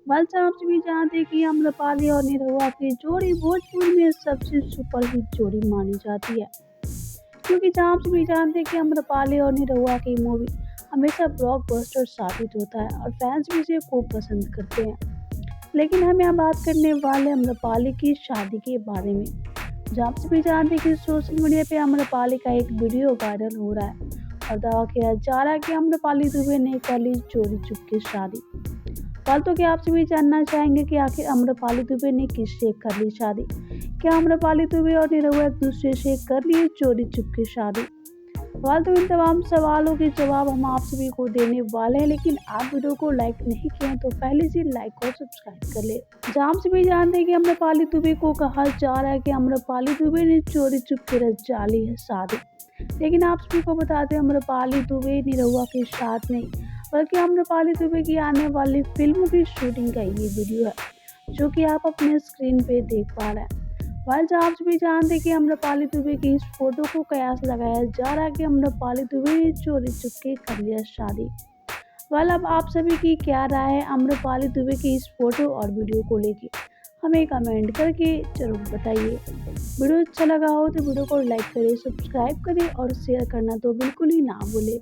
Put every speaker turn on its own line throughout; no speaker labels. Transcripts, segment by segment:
वैसे आप सभी जानते हैं कि आम्रपाली और निरहुआ की जोड़ी भोजपुरी में सबसे सुपरहिट जोड़ी मानी जाती है। क्योंकि जहाँ आप सभी जानते हैं कि आम्रपाली और निरहुआ की मूवी हमेशा ब्लॉकबस्टर साबित होता है और फैंस भी इसे खूब पसंद करते हैं। लेकिन हम यहाँ बात करने वाले आम्रपाली की शादी के बारे में। जहाँ आप सभी जानते हैं कि सोशल मीडिया पे आम्रपाली का एक वीडियो वायरल हो रहा है और दावा किया जा रहा है कि आम्रपाली दुबे ने कर ली चोरी चुपके शादी। फालतू के आपसे भी जानना चाहेंगे कि आखिर आम्रपाली दुबे ने किससे कर ली शादी। क्या आम्रपाली दुबे और निरहुआ एक दूसरे से कर लिए चोरी चुपके शादी। फालतू इन तमाम सवालों के जवाब हम आप सभी को देने वाले हैं, लेकिन आप वीडियो को लाइक नहीं किए हैं तो पहले से लाइक और सब्सक्राइब कर ले। जहाँ आप सभी जानते हैं कि आम्रपाली दुबे को कहा जा रहा है कि आम्रपाली दुबे ने चोरी चुपके रच डाली है शादी। लेकिन आप सभी को बताते हैं आम्रपाली दुबे निरहुआ के साथ नहीं, बल्कि आम्रपाली दुबे की आने वाली फिल्म की शूटिंग का ये वीडियो है, जो कि आप अपने स्क्रीन पे देख पा रहे हैं। वैसे आप सभी जानते हैं कि आम्रपाली दुबे की इस फोटो को कयास लगाया जा रहा है कि आम्रपाली दुबे ने चोरी चुपके कर लिया शादी। अब आप सभी की क्या राय है आम्रपाली दुबे की इस फोटो और वीडियो को लेके, हमें कमेंट करके जरूर बताइए। वीडियो अच्छा लगा हो तो वीडियो को लाइक करें, सब्सक्राइब करें और शेयर करना तो बिल्कुल ही ना भूलें।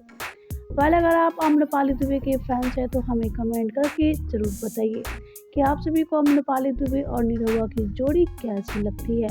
अगर आप आम्रपाली दुबे के फैंस हैं तो हमें कमेंट करके ज़रूर बताइए कि आप सभी को आम्रपाली दुबे और निरहुआ की जोड़ी कैसी लगती है।